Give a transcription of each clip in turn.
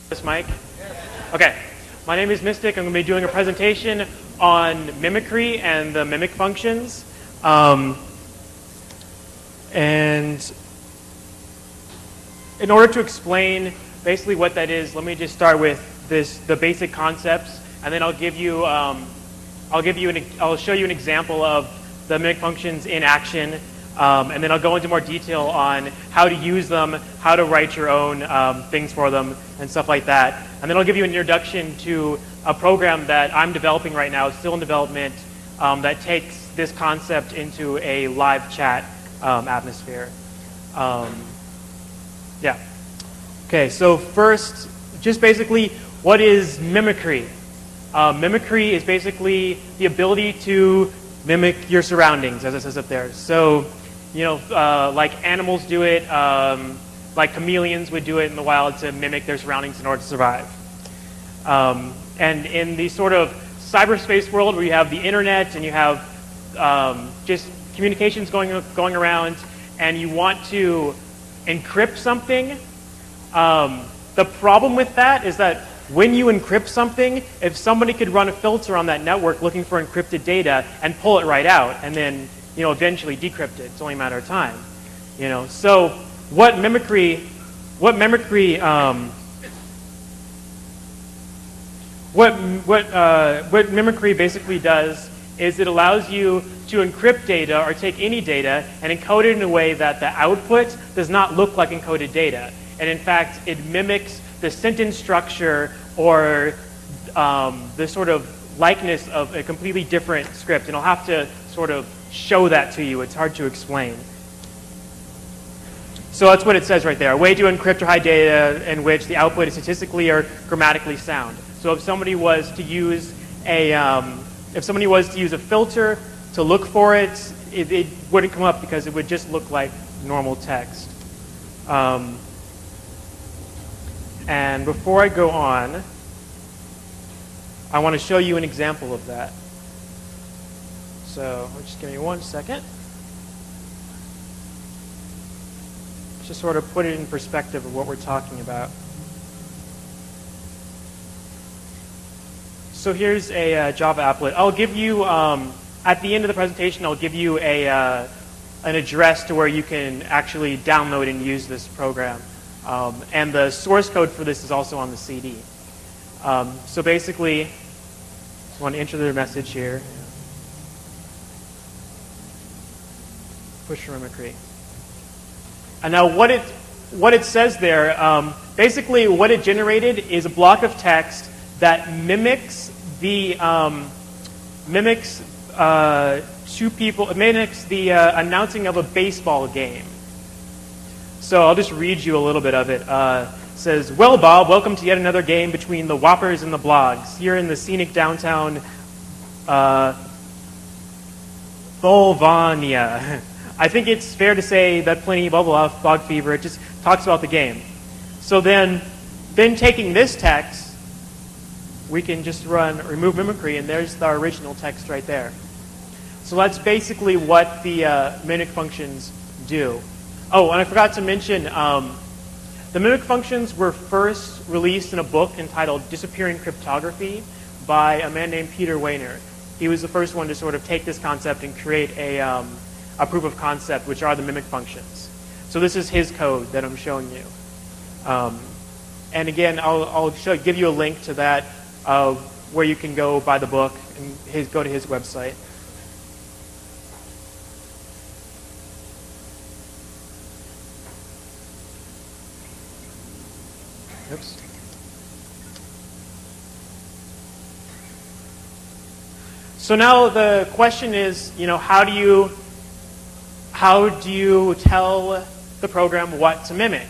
This mic? Okay. My name is Mystic. I'm going to be doing a presentation on mimicry and the mimic functions. And in order to explain basically what that is, let me just start with the basic concepts, and then I'll show you an example of the mimic functions in action. And then I'll go into more detail on how to use them, how to write your own things for them, and stuff like that. And then I'll give you an introduction to a program that I'm developing right now, still in development, that takes this concept into a live chat atmosphere. Yeah. Okay, so first, just basically, what is mimicry? Mimicry is basically the ability to mimic your surroundings, as it says up there. So, you know, like animals do it, like chameleons would do it in the wild to mimic their surroundings in order to survive. And in the sort of cyberspace world where you have the internet and you have just communications going around, and you want to encrypt something, the problem with that is that when you encrypt something, if somebody could run a filter on that network looking for encrypted data and pull it right out, and then eventually decrypt it, it's only a matter of time. So what mimicry basically does is it allows you to encrypt data or take any data and encode it in a way that the output does not look like encoded data. And in fact, it mimics the sentence structure or the sort of likeness of a completely different script. And I'll have to sort of show that to you. It's hard to explain. So that's what it says right there. A way to encrypt or hide data in which the output is statistically or grammatically sound. So if somebody was to use a filter to look for it, it wouldn't come up because it would just look like normal text. And before I go on, I want to show you an example of that. So just give me 1 second. Just sort of put it in perspective of what we're talking about. So here's a Java applet. I'll give you, at the end of the presentation, I'll give you an address to where you can actually download and use this program. And the source code for this is also on the CD. So basically, I want to enter the message here. Push for mimicry. And now what it says there, basically what it generated is a block of text that mimics the announcing of a baseball game. So I'll just read you a little bit of it. It says, "Well, Bob, welcome to yet another game between the Whoppers and the Blogs, here in the scenic downtown Volvania. I think it's fair to say that plenty bubble off blog fever. It just talks about the game." So then taking this text, we can just remove mimicry, and there's the original text right there. So that's basically what the mimic functions do. Oh, and I forgot to mention, the mimic functions were first released in a book entitled Disappearing Cryptography by a man named Peter Wehner. He was the first one to sort of take this concept and create a proof of concept, which are the mimic functions. So this is his code that I'm showing you. And again, I'll give you a link to that where you can go buy the book and go to his website. Oops. So now the question is, how do you tell the program what to mimic?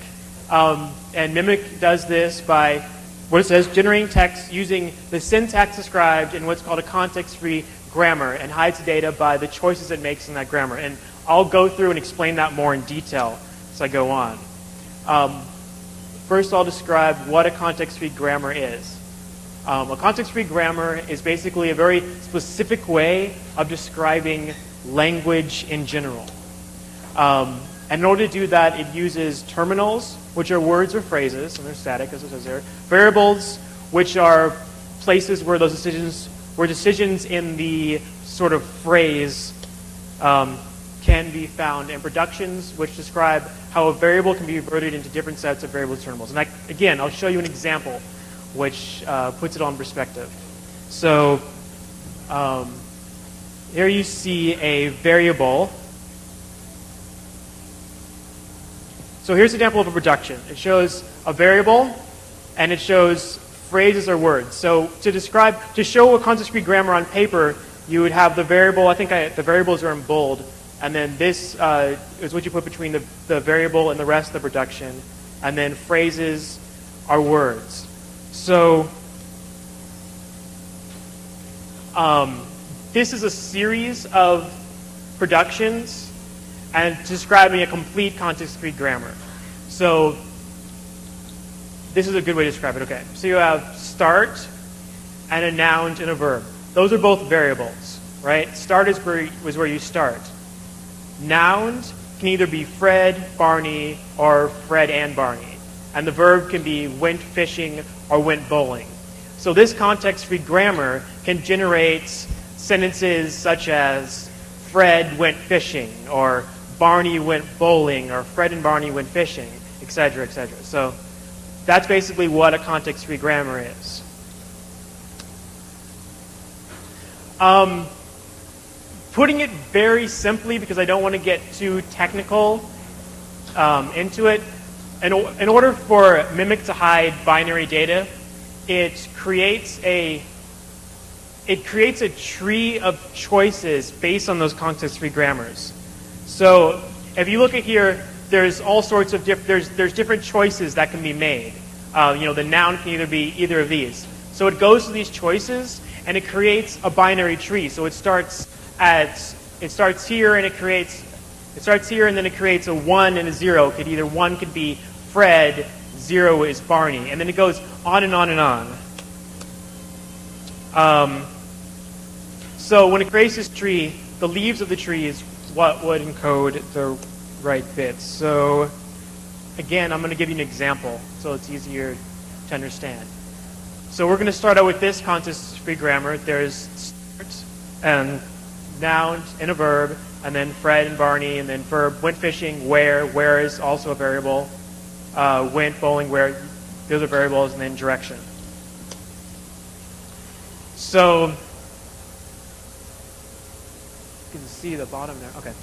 And Mimic does this by what it says, generating text using the syntax described in what's called a context-free grammar, and hides data by the choices it makes in that grammar. And I'll go through and explain that more in detail as I go on. First, I'll describe what a context-free grammar is. A context-free grammar is basically a very specific way of describing language in general. And in order to do that, it uses terminals, which are words or phrases, and they're static, as it says there. Variables, which are places where those decisions in the sort of phrase can be found, and productions, which describe how a variable can be converted into different sets of variable terminals. And again, I'll show you an example which puts it all in perspective. So here you see a variable. So here's an example of a production. It shows a variable, and it shows phrases or words. So to show a context-free grammar on paper, you would have the variable. The variables are in bold, and then this is what you put between the variable and the rest of the production, and then phrases are words. So this is a series of productions and describing a complete context-free grammar. So this is a good way to describe it. Okay, so you have start and a noun and a verb. Those are both variables, right? Start is where you start. Nouns can either be Fred, Barney, or Fred and Barney. And the verb can be went fishing or went bowling. So this context-free grammar can generate sentences such as Fred went fishing, or Barney went bowling, or Fred and Barney went fishing, etc., etc. So that's basically what a context-free grammar is. Putting it very simply, because I don't want to get too technical into it, in order for Mimic to hide binary data, it creates a tree of choices based on those context-free grammars. So if you look at here, there's all sorts of there's different choices that can be made. The noun can either be either of these. So it goes to these choices and it creates a binary tree. So it starts here and then it creates a 1 and a 0. One could be Fred, 0 is Barney, and then it goes on and on and on. So when it creates this tree, the leaves of the tree is what would encode the right bits. So again, I'm going to give you an example so it's easier to understand. So we're going to start out with this context-free grammar. There's start and noun and a verb, and then Fred and Barney, and then verb went fishing, where is also a variable, went bowling, where, those are variables, and then direction. So you can see the bottom there. Okay.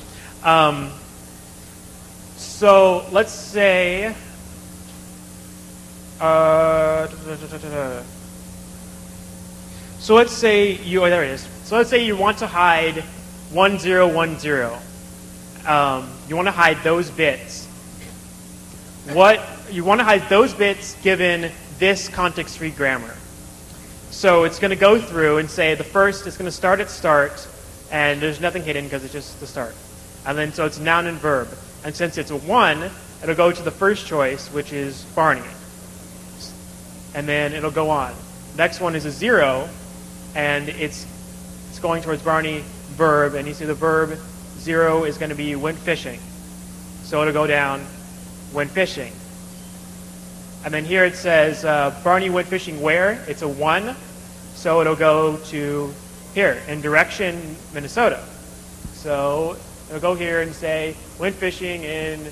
So let's say there it is. So let's say you want to hide 1010. You want to hide those bits. You want to hide those bits given this context-free grammar. So it's going to go through and say the first is going to start at start, and there's nothing hidden because it's just the start. And then so it's noun and verb. And since it's a 1, it'll go to the first choice, which is Barney. And then it'll go on. Next one is a 0, and it's going towards Barney, verb, and you see the verb 0 is going to be went fishing. So it'll go down, went fishing. And then here it says Barney went fishing where? It's a 1, so it'll go to here, in direction, Minnesota. So it'll go here and say went fishing in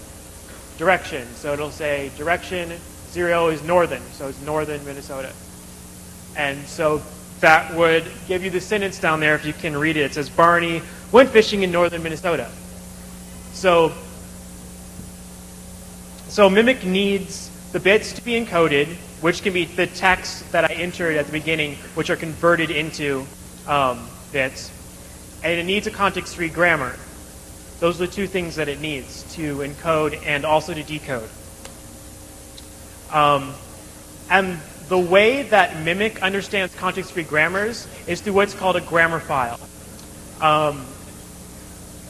direction. So it'll say direction 0 is northern, so it's northern Minnesota. And so that would give you the sentence down there if you can read it. It says Barney went fishing in northern Minnesota. So Mimic needs the bits to be encoded, which can be the text that I entered at the beginning, which are converted into bits. And it needs a context-free grammar. Those are the two things that it needs to encode and also to decode. And the way that Mimic understands context-free grammars is through what's called a grammar file. And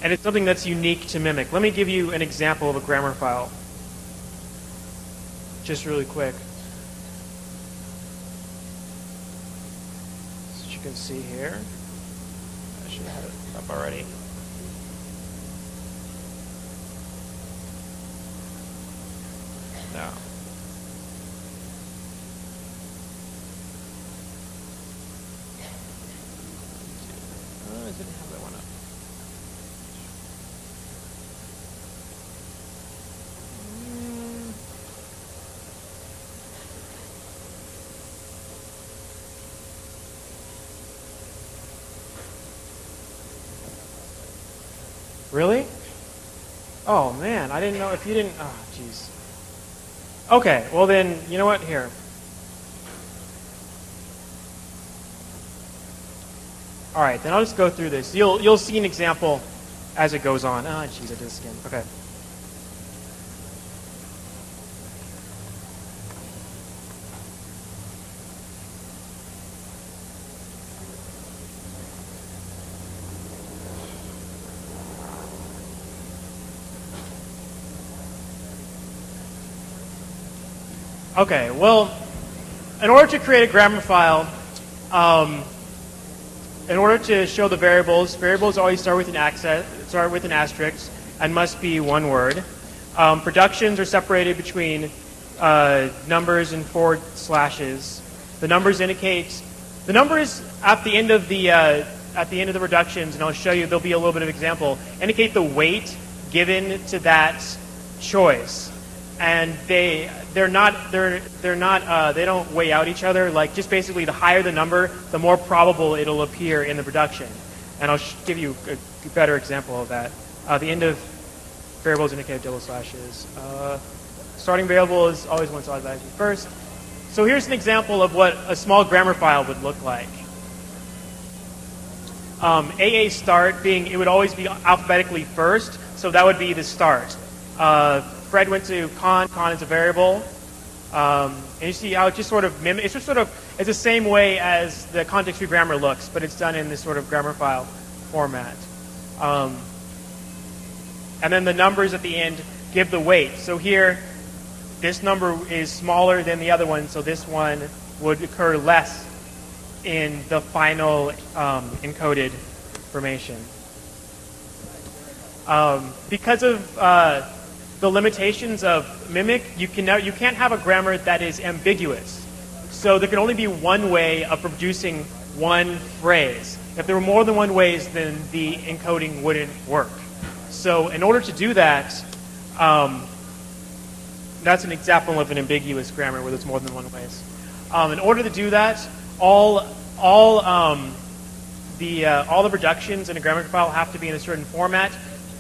it's something that's unique to Mimic. Let me give you an example of a grammar file. Just really quick. As you can see here. I should have it up already. No. I didn't have that one up. Really? Oh man, I didn't know if you didn't. Oh, jeez. Okay, well then, you know what? Here. All right, then I'll just go through this. You'll see an example as it goes on. Ah, jeez, I did this again. Okay. Okay, well, in order to create a grammar file, in order to show the variables always start with an asterisk and must be one word. Productions are separated between numbers and forward slashes. The numbers at the end of the reductions, and I'll show you. There'll be a little bit of example. Indicate the weight given to that choice, and they don't weigh out each other. Like, just basically, the higher the number, the more probable it'll appear in the production. And I'll give you a better example of that. The end of variables indicate double slashes. Starting variable is always one slide back first. So here's an example of what a small grammar file would look like. AA start being, it would always be alphabetically first, so that would be the start. Fred went to con is a variable. And you see how it just sort of it's the same way as the context-free grammar looks, but it's done in this sort of grammar file format. And then the numbers at the end give the weight. So here, this number is smaller than the other one, so this one would occur less in the final encoded information. Because of the limitations of Mimic, you can't have a grammar that is ambiguous. So there can only be one way of producing one phrase. If there were more than one ways, then the encoding wouldn't work. So in order to do that, that's an example of an ambiguous grammar where there's more than one ways. In order to do that, all the reductions in a grammar file have to be in a certain format.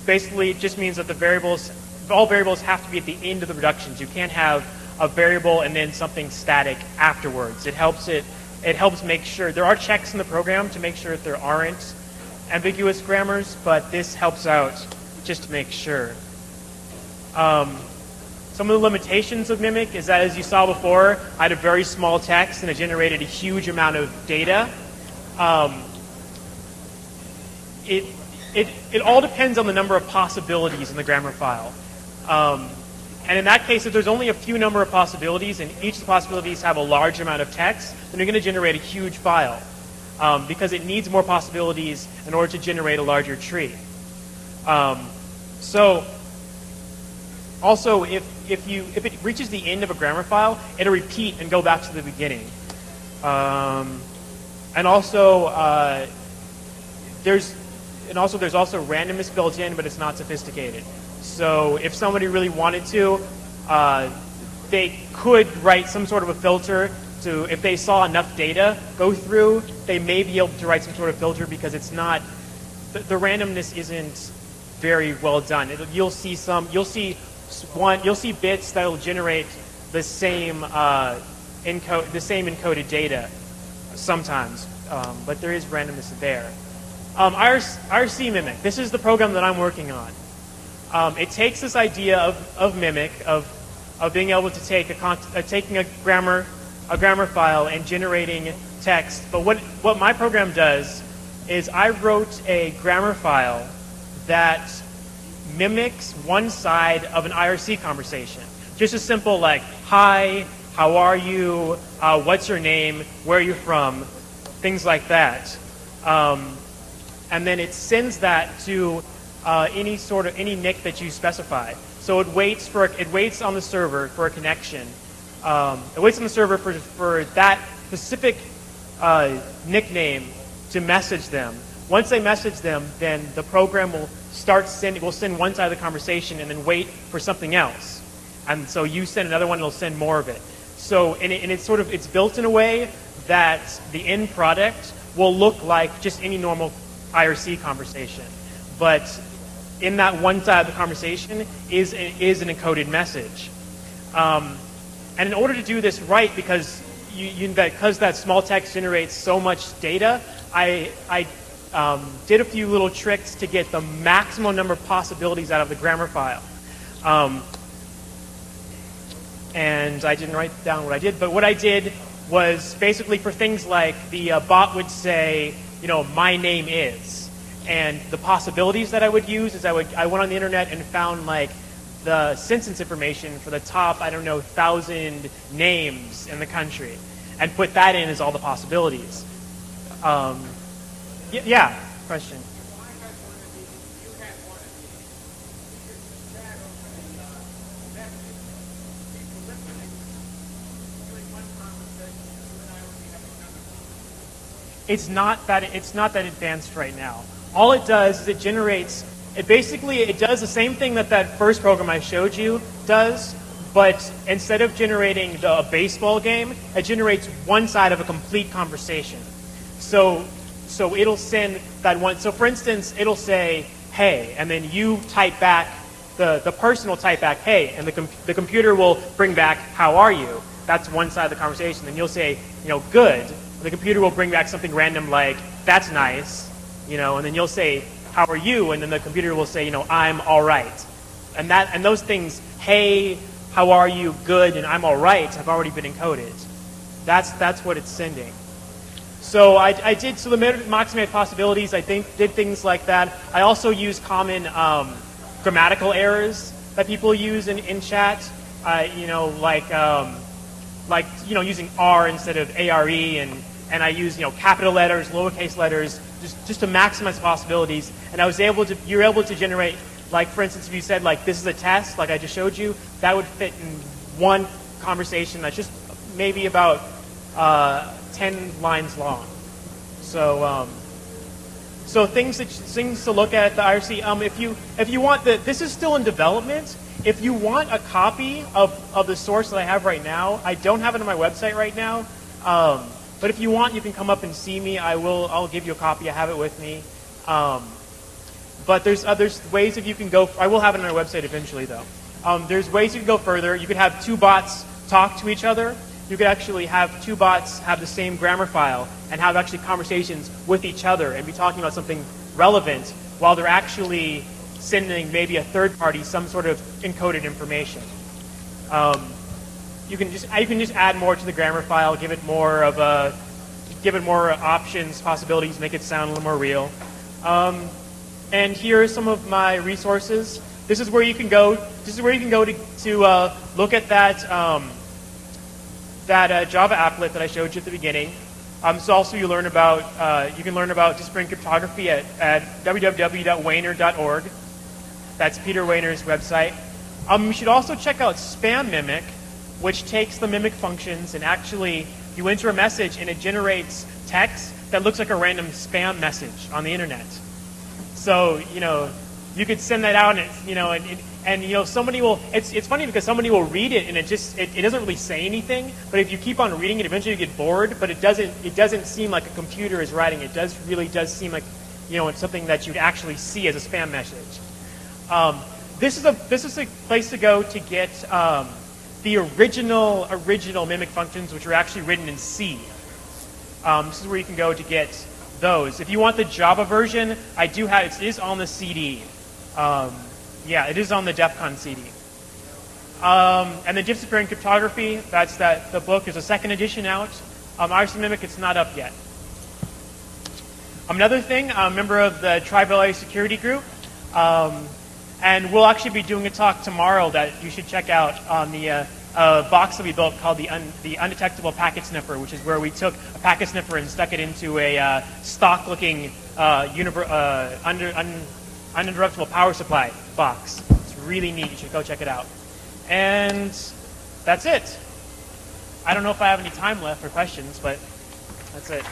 Basically, it just means that all variables have to be at the end of the reductions. You can't have a variable and then something static afterwards. It helps make sure there are checks in the program to make sure that there aren't ambiguous grammars, but this helps out just to make sure. Some of the limitations of Mimic is that, as you saw before, I had a very small text and it generated a huge amount of data. It all depends on the number of possibilities in the grammar file. And in that case, if there's only a few number of possibilities and each of the possibilities have a large amount of text, then you're going to generate a huge file because it needs more possibilities in order to generate a larger tree. So also, if it reaches the end of a grammar file, it'll repeat and go back to the beginning. And also, there's also randomness built in, but it's not sophisticated. So if somebody really wanted to, they could write some sort of a filter to, if they saw enough data go through, they may be able to write some sort of filter because it's not, the randomness isn't very well done. You'll see bits that will generate the same encoded data sometimes, but there is randomness there. IRC Mimic. This is the program that I'm working on. It takes this idea of Mimic, of being able to take taking a grammar file and generating text. But what my program does is I wrote a grammar file that mimics one side of an IRC conversation. Just as simple like, hi, how are you, what's your name, where are you from, things like that. And then it sends that to any nick that you specify. So it waits on the server for a connection. It waits on the server for that specific nickname to message them. Once they message them, then the program will send one side of the conversation and then wait for something else. And so you send another one, it'll send more of it. So it's built in a way that the end product will look like just any normal IRC conversation. But in that one side of the conversation is an encoded message. And in order to do this right, because that small text generates so much data, I did a few little tricks to get the maximum number of possibilities out of the grammar file. And I didn't write down what I did, but what I did was basically for things like the bot would say, my name is. And the possibilities that I would use is I went on the internet and found like the census information for the top, 1,000 names in the country, and put that in as all the possibilities. Yeah, question. It's not that advanced right now. All it does is it does the same thing that first program I showed you does, but instead of generating a baseball game, it generates one side of a complete conversation. So it'll send that one. So for instance, it'll say, hey, and then you type back, the person will type back, hey, and the computer will bring back, how are you? That's one side of the conversation. Then you'll say, good. The computer will bring back something random like, that's nice, and then you'll say, how are you? And then the computer will say, I'm all right. And those things, hey, how are you, good, and I'm all right, have already been encoded. That's what it's sending. So so the maximized possibilities, I think, did things like that. I also use common grammatical errors that people use in chat, using R instead of ARE, and I use capital letters, lowercase letters, just to maximize possibilities. And you're able to generate, like for instance, if you said like this is a test, like I just showed you, that would fit in one conversation that's just maybe about 10 lines long. So things to look at the IRC. If you want this is still in development. If you want a copy of the source that I have right now, I don't have it on my website right now. But if you want, you can come up and see me. I'll give you a copy. I have it with me. But there's ways that you can go. I will have it on our website eventually, though. There's ways you can go further. You could have two bots talk to each other. You could actually have two bots have the same grammar file and have actually conversations with each other and be talking about something relevant while they're actually sending maybe a third party some sort of encoded information. You can just add more to the grammar file, give it more options, possibilities, make it sound a little more real. And here are some of my resources. This is where you can go. To look at that Java applet that I showed you at the beginning. So also you can learn about disciplinary cryptography at www.wainer.org. That's Peter Wainer's website. You should also check out Spam Mimic, which takes the mimic functions and actually you enter a message and it generates text that looks like a random spam message on the internet. So you could send that out and somebody will. It's funny because somebody will read it and it doesn't really say anything. But if you keep on reading it, eventually you get bored. But it doesn't seem like a computer is writing. It really does seem like it's something that you'd actually see as a spam message. This is a place to go to get the original mimic functions, which are actually written in C. This is where you can go to get those. If you want the Java version, I do have it is on the CD. Yeah, it is on the DEF CON CD. And then Disappearing Cryptography, the book is a second edition out. IRC Mimic, it's not up yet. Another thing, I'm a member of the Tri-Valley Security Group. And we'll actually be doing a talk tomorrow that you should check out on the box that we built called the Undetectable Packet Sniffer, which is where we took a packet sniffer and stuck it into a stock-looking uninterruptible power supply box. It's really neat. You should go check it out. And that's it. I don't know if I have any time left for questions, but that's it.